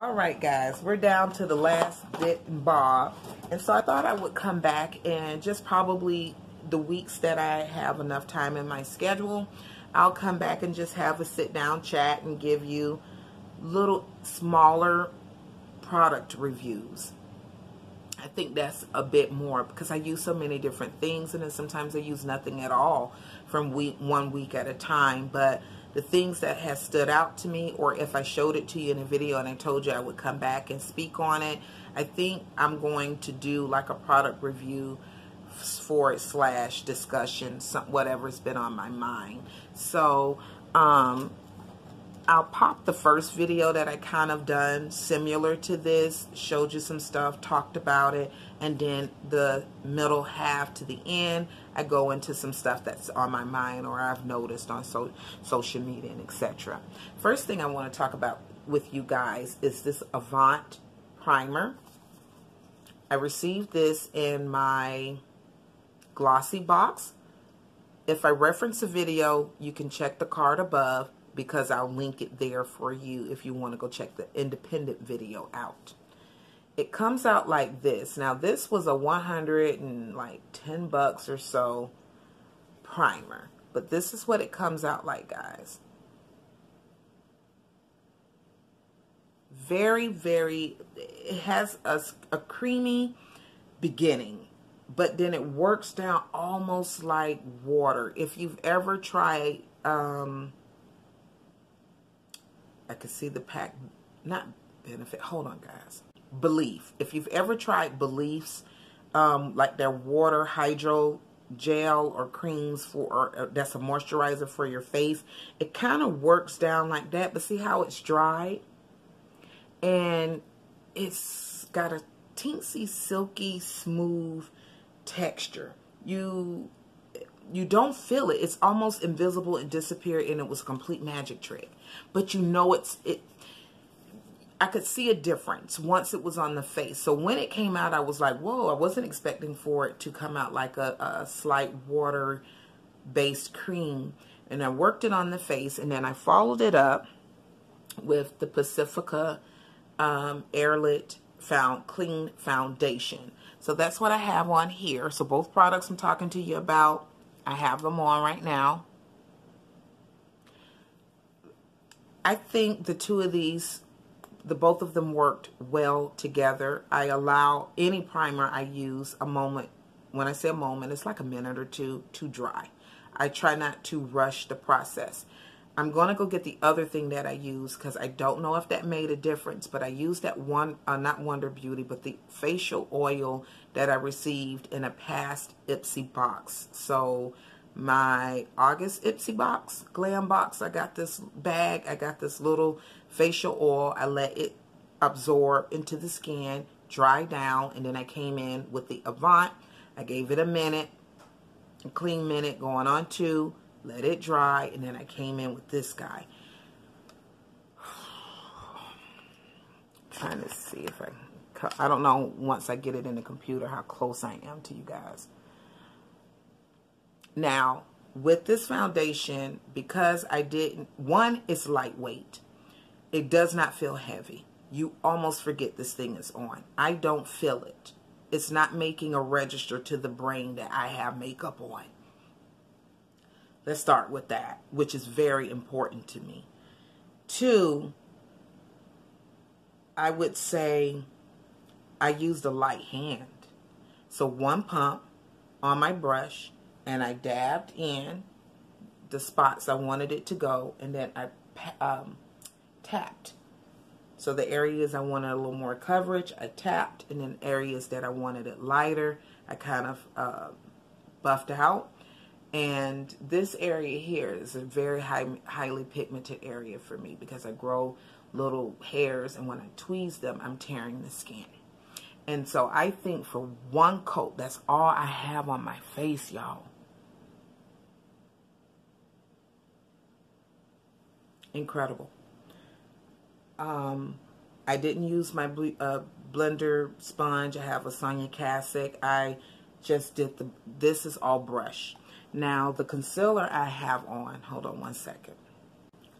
All right, guys, we're down to the last bit and bob. And so I thought I would come back and just probably the weeks that I have enough time in my schedule, I'll come back and just have a sit down chat and give you little smaller product reviews. I think that's a bit more because I use so many different things, and then sometimes I use nothing at all from one week at a time. But the things that has stood out to me, or if I showed it to you in a video and I told you I would come back and speak on it, I think I'm going to do like a product review / discussion, whatever's been on my mind. So I'll pop the first video that I kind of done similar to this, showed you some stuff, talked about it, and then the middle half to the end, I go into some stuff that's on my mind or I've noticed on social media and etc. First thing I want to talk about with you guys is this Avant primer. I received this in my glossy box. If I reference a video, you can check the card above, because I'll link it there for you if you want to go check the independent video out. It comes out like this. Now this was a $110 or so primer, but this is what it comes out like, guys. It has a creamy beginning, but then it works down almost like water. If you've ever tried I could see the pack, not Benefit, hold on guys. Belif. If you've ever tried Belif's, like their water hydro gel or creams that's a moisturizer for your face, it kind of works down like that, but see how it's dry? And it's got a teensy, silky, smooth texture. You don't feel it. It's almost invisible and disappeared, and it was a complete magic trick. But you know I could see a difference once it was on the face. So when it came out, I was like, whoa, I wasn't expecting for it to come out like a slight water-based cream. And I worked it on the face, and then I followed it up with the Pacifica Airlit Clean Foundation. So that's what I have on here. So both products I'm talking to you about, I have them on right now. I think the two of these, both of them worked well together. I allow any primer I use a moment. When I say a moment, it's like a minute or two to dry. I try not to rush the process. I'm going to go get the other thing that I use because I don't know if that made a difference, but I used that one, not Wonder Beauty, but the facial oil that I received in a past Ipsy box. So my August Ipsy box, glam box, I got this bag, I got this little facial oil. I let it absorb into the skin, dry down, and then I came in with the Avant. I gave it a minute, a clean minute, going on 2. Let it dry, and then I came in with this guy. Trying to see if I don't know once I get it in the computer how close I am to you guys. Now, with this foundation, because one, it's lightweight. It does not feel heavy. You almost forget this thing is on. I don't feel it. It's not making a register to the brain that I have makeup on. Let's start with that, which is very important to me. 2, I would say I used a light hand. So 1 pump on my brush, and I dabbed in the spots I wanted it to go, and then I tapped. So the areas I wanted a little more coverage, I tapped, and then areas that I wanted it lighter, I kind of buffed out. And this area here is a very highly pigmented area for me because I grow little hairs, and when I tweeze them, I'm tearing the skin. And so I think for 1 coat, that's all I have on my face, y'all. Incredible. I didn't use my blender sponge. I have a Sonia Kasick. I just did this is all brush. Now, the concealer I have on, hold on one second.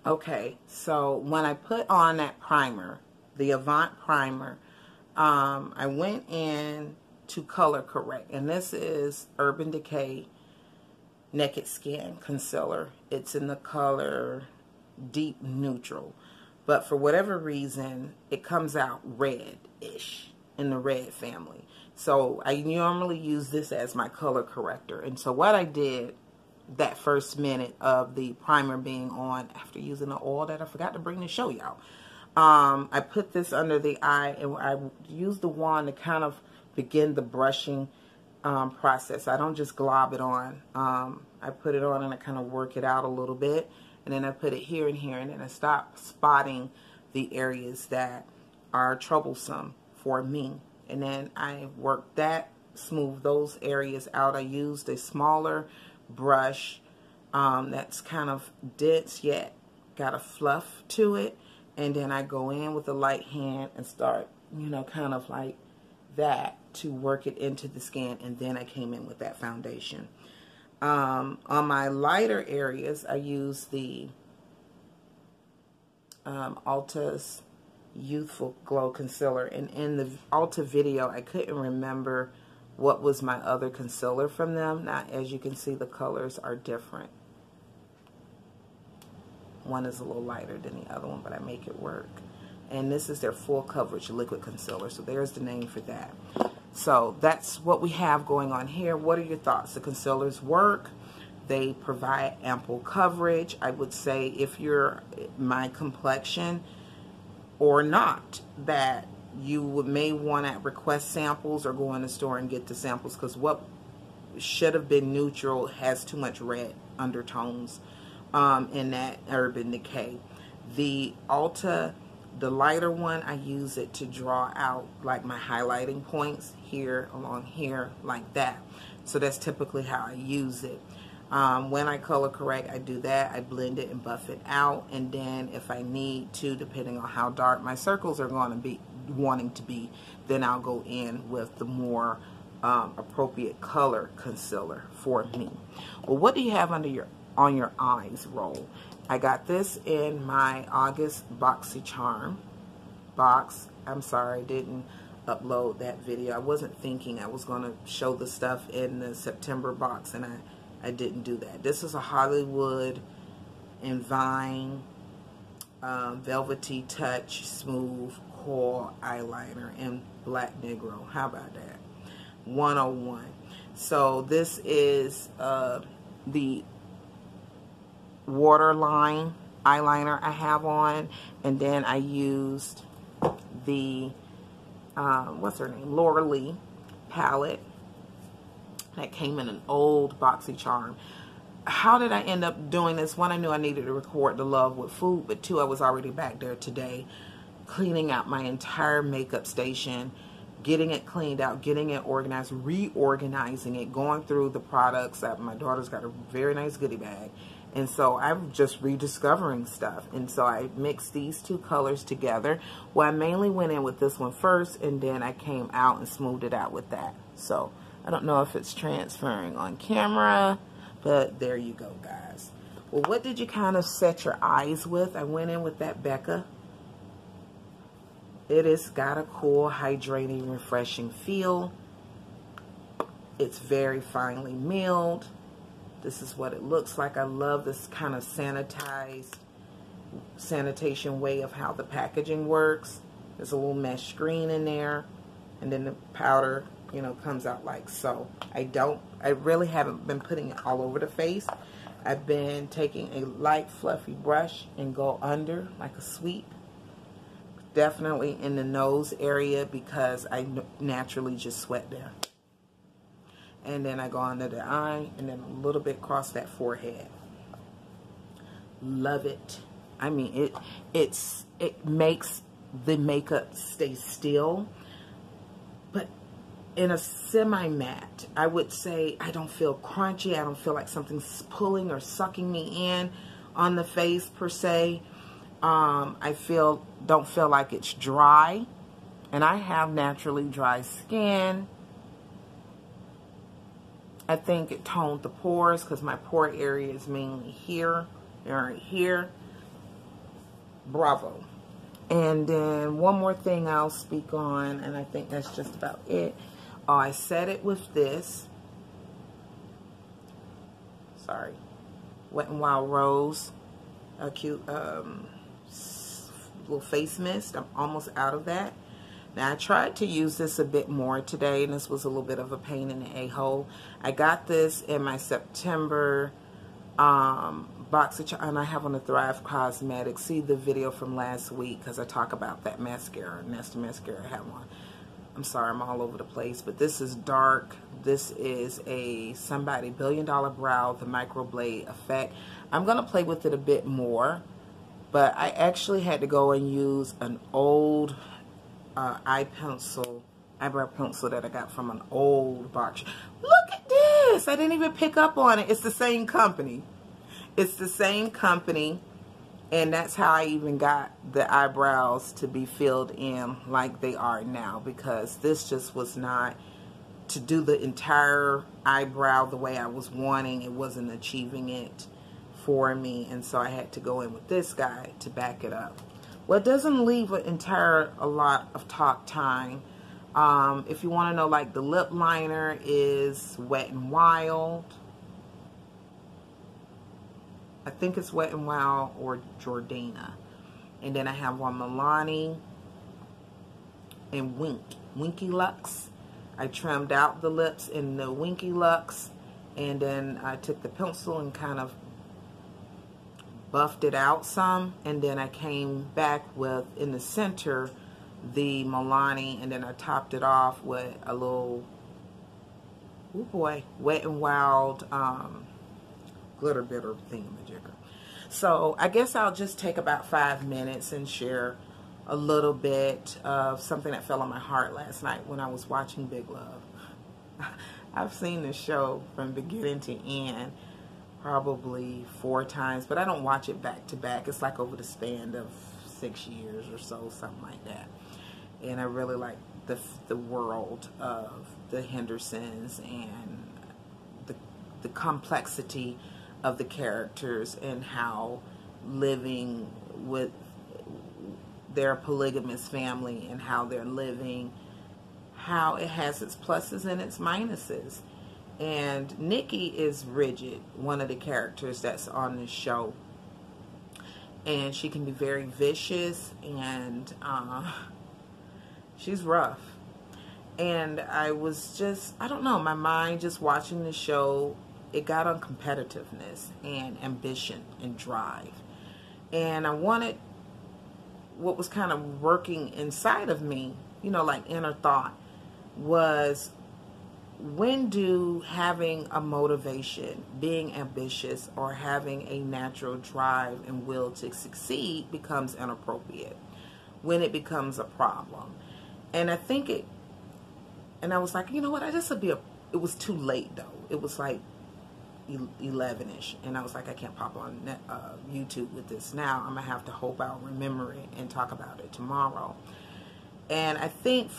Okay, so when I put on that primer, the Avant Primer. I went in to color correct, and this is Urban Decay Naked Skin Concealer. It's in the color Deep Neutral, but for whatever reason it comes out red-ish, in the red family. So I normally use this as my color corrector. And so what I did that first minute of the primer being on, after using the oil that I forgot to bring to show y'all, I put this under the eye, and I used the wand to kind of begin the brushing process. I don't just glob it on. I put it on and I kind of work it out a little bit, and then I put it here and here, and then I stop spotting the areas that are troublesome for me, and then I work that, smooth those areas out. I used a smaller brush that's kind of dense yet got a fluff to it, and then I go in with a light hand and start, you know, kind of like that to work it into the skin, and then I came in with that foundation. On my lighter areas, I use the Ulta's Youthful Glow Concealer, and in the Ulta video, I couldn't remember what was my other concealer from them. Now, as you can see, the colors are different. One is a little lighter than the other one, but I make it work. And this is their Full Coverage Liquid Concealer, so there's the name for that. So that's what we have going on here. What are your thoughts? The concealers work. They provide ample coverage. I would say if you're my complexion or not, that you may want to request samples or go in the store and get the samples, because what should have been neutral has too much red undertones in that Urban Decay. The Ulta, the lighter one, I use it to draw out like my highlighting points here, along here, like that. So that's typically how I use it. When I color correct, I do that. I blend it and buff it out, and then if I need to, depending on how dark my circles are going to be, wanting to be, then I'll go in with the more appropriate color concealer for me. Well, what do you have under your on your eyes roll? I got this in my August BoxyCharm box. I'm sorry, I didn't upload that video. I wasn't thinking I was going to show the stuff in the September box, and I didn't do that. This is a Hollywood and Vine Velvety Touch Smooth Coral Eyeliner in Black Negro. How about that? 101. So this is the waterline eyeliner I have on, and then I used the what's her name, Laura Lee palette that came in an old BoxyCharm. How did I end up doing this? One, I knew I needed to record the Love with Food, but two, I was already back there today cleaning out my entire makeup station, getting it cleaned out, getting it organized, reorganizing it, going through the products. My daughter's got a very nice goodie bag, and so I'm just rediscovering stuff. And so I mixed these two colors together. Well, I mainly went in with this one first, and then I came out and smoothed it out with that. So I don't know if it's transferring on camera, but there you go, guys. Well, what did you kind of set your eyes with? I went in with that Becca. It has got a cool, hydrating, refreshing feel. It's very finely milled. This is what it looks like. I love this kind of sanitized sanitation way of how the packaging works. There's a little mesh screen in there, and then the powder, you know, comes out like so. I really haven't been putting it all over the face. I've been taking a light fluffy brush and go under like a sweep. Definitely in the nose area, because I naturally just sweat there. And then I go under the eye, and then a little bit across that forehead. Love it. I mean, it makes the makeup stay still, but in a semi-matte. I would say I don't feel crunchy. I don't feel like something's pulling or sucking me in on the face per se. I don't feel like it's dry, and I have naturally dry skin. I think it toned the pores, because my pore area is mainly here and right here. Bravo. And then one more thing I'll speak on, and I think that's just about it. I set it with this. Sorry. Wet n Wild Rose. A cute little face mist. I'm almost out of that. Now, I tried to use this a bit more today, and this was a little bit of a pain in the a-hole. I got this in my September box, and I have on the Thrive Cosmetics. See the video from last week, because I talk about that mascara, and that's the mascara I have on. I'm sorry, I'm all over the place, but this is dark. This is a Somebody Billion Dollar Brow, the Microblade Effect. I'm going to play with it a bit more, but I actually had to go and use an old eyebrow pencil that I got from an old box. Look at this! I didn't even pick up on it. It's the same company. It's the same company, and that's how I even got the eyebrows to be filled in like they are now, because this just was not to do the entire eyebrow the way I was wanting. It wasn't achieving it for me, and so I had to go in with this guy to back it up. Well, it doesn't leave a lot of talk time. If you want to know, like, the lip liner is Wet n Wild. I think it's Wet n Wild or Jordana. And then I have one Milani and Winky Lux. I trimmed out the lips in the Winky Lux, and then I took the pencil and kind of buffed it out some, and then I came back with, in the center, the Milani, and then I topped it off with a little, oh boy, Wet n Wild glitter bitter thingamajigger. So I guess I'll just take about 5 minutes and share a little bit of something that fell on my heart last night when I was watching Big Love. I've seen the show from beginning to end probably 4 times, but I don't watch it back to back. It's like over the span of 6 years or so, something like that. And I really like the world of the Hendersons and the complexity of the characters, and how living with their polygamous family and how they're living, how it has its pluses and its minuses. And Nikki is Rigid, one of the characters that's on this show, and she can be very vicious, and she's rough. And I was just, I don't know, my mind just watching the show, it got on competitiveness and ambition and drive. And I wanted, what was kind of working inside of me, you know, like inner thought, was, when do having a motivation, being ambitious, or having a natural drive and will to succeed becomes inappropriate? When it becomes a problem. And I think it, and I was like, you know what, it was too late though. It was like 11-ish, and I was like, I can't pop on YouTube with this now. I'm gonna have to hope I'll remember it and talk about it tomorrow. And I think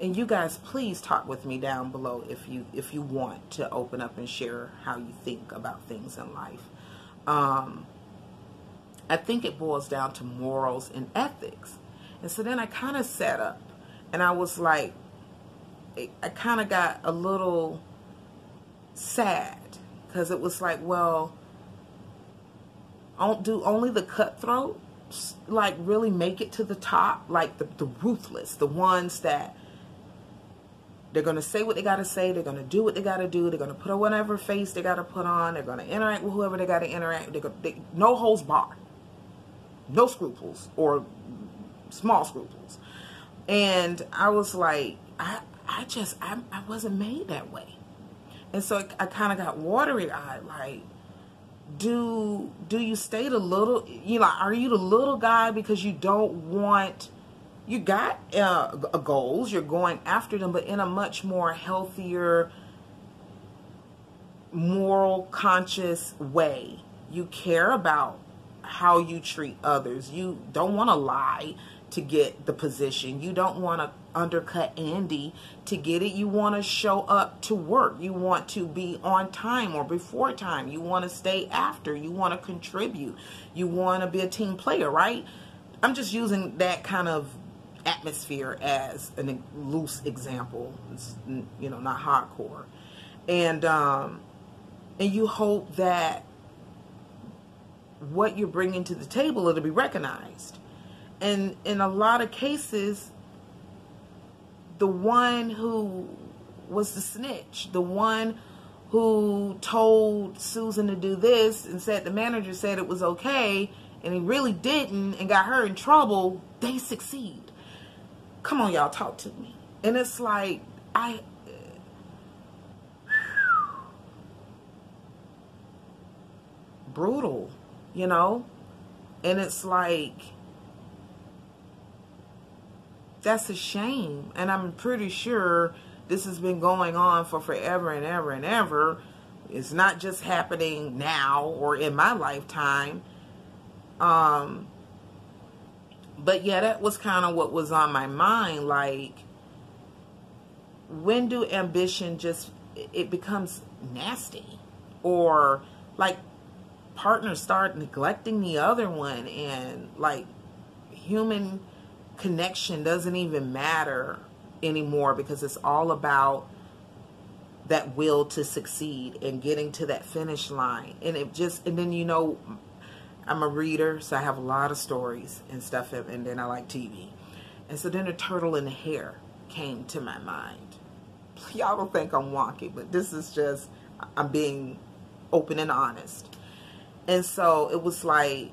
and you guys, please talk with me down below if you want to open up and share how you think about things in life. I think it boils down to morals and ethics. And so then I kind of sat up, and I was like, I kind of got a little sad, because it was like, well, do only the cutthroats like really make it to the top? Like the ruthless, the ones that they're going to say what they got to say, they're going to do what they got to do, they're going to put on whatever face they got to put on, they're going to interact with whoever they got to interact with, no holds barred, no scruples, or small scruples. And I was like, I wasn't made that way. And so I kind of got watery-eyed, like, do you stay the little, you know, are you the little guy because you don't want, you got goals, you're going after them, but in a much more healthier, moral, conscious way. You care about how you treat others. You don't want to lie to get the position. You don't want to undercut Andy to get it. You want to show up to work. You want to be on time or before time. You want to stay after. You want to contribute. You want to be a team player, right? I'm just using that kind of atmosphere as a loose example. It's, you know, not hardcore. And you hope that what you're bringing to the table, it'll be recognized. And in a lot of cases, the one who was the snitch, the one who told Susan to do this and said the manager said it was okay, and he really didn't and got her in trouble, they succeed. Come on, y'all, talk to me. And it's like, brutal, you know? And it's like, that's a shame. And I'm pretty sure this has been going on for forever and ever and ever. It's not just happening now or in my lifetime. But yeah, that was kind of what was on my mind. Like, when do ambition just, it becomes nasty? Or like partners start neglecting the other one, and like human connection doesn't even matter anymore, because it's all about that will to succeed and getting to that finish line. And it just, and then, you know, I'm a reader, so I have a lot of stories and stuff, and then I like TV. And so then The Turtle in the Hare came to my mind. Y'all don't think I'm wonky, but this is just, I'm being open and honest. And so it was like,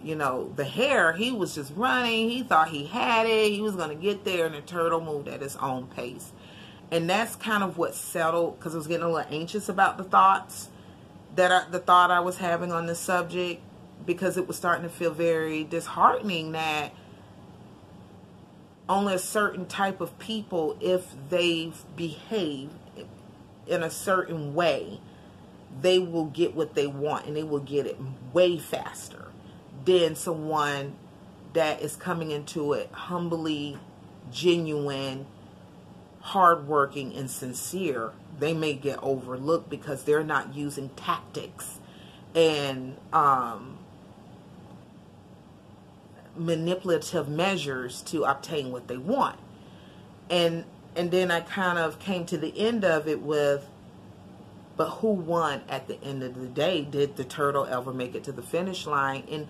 you know, the hare, he was just running. He thought he had it. He was going to get there, and the turtle moved at his own pace. And that's kind of what settled, because I was getting a little anxious about the thoughts the thought I was having on this subject, because it was starting to feel very disheartening that only a certain type of people, if they behave in a certain way, they will get what they want, and they will get it way faster than someone that is coming into it humbly, genuine, hardworking, and sincere. They may get overlooked because they're not using tactics and manipulative measures to obtain what they want. And then I kind of came to the end of it with, but who won at the end of the day? Did the turtle ever make it to the finish line? And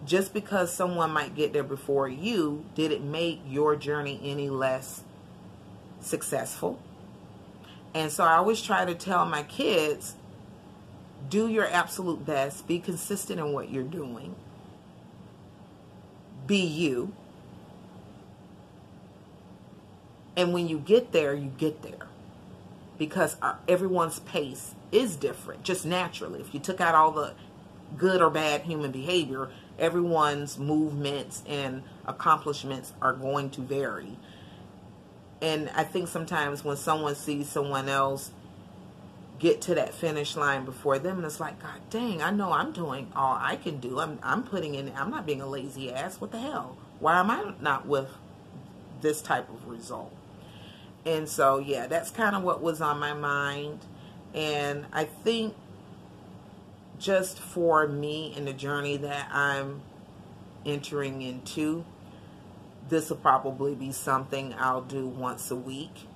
just because someone might get there before you, did it make your journey any less successful? And so I always try to tell my kids, do your absolute best. Be consistent in what you're doing. Be you. And when you get there, you get there. Because everyone's pace is different, just naturally. If you took out all the good or bad human behavior, everyone's movements and accomplishments are going to vary. And I think sometimes when someone sees someone else get to that finish line before them, and it's like, God dang, I know I'm doing all I can do. I'm putting in, I'm not being a lazy ass. What the hell? Why am I not with this type of result? And so, yeah, that's kind of what was on my mind. And I think just for me and the journey that I'm entering into, this will probably be something I'll do once a week.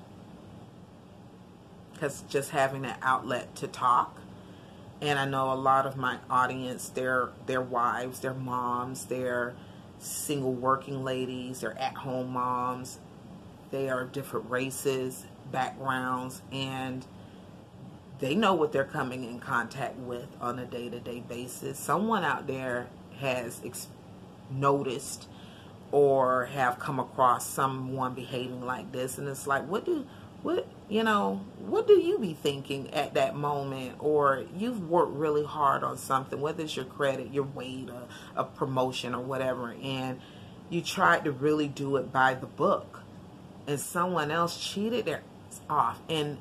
Because just having that outlet to talk. And I know a lot of my audience, they're wives, they're moms, they're single working ladies, they're at-home moms. They are different races, backgrounds, and they know what they're coming in contact with on a day-to-day basis. Someone out there has noticed or have come across someone behaving like this, and it's like, what do you be thinking at that moment? Or you've worked really hard on something, whether it's your credit, your weight, a promotion, or whatever, and you tried to really do it by the book, and someone else cheated their ass off, and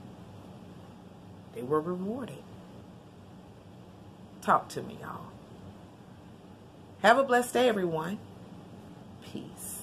they were rewarded. Talk to me, y'all. Have a blessed day, everyone. Peace.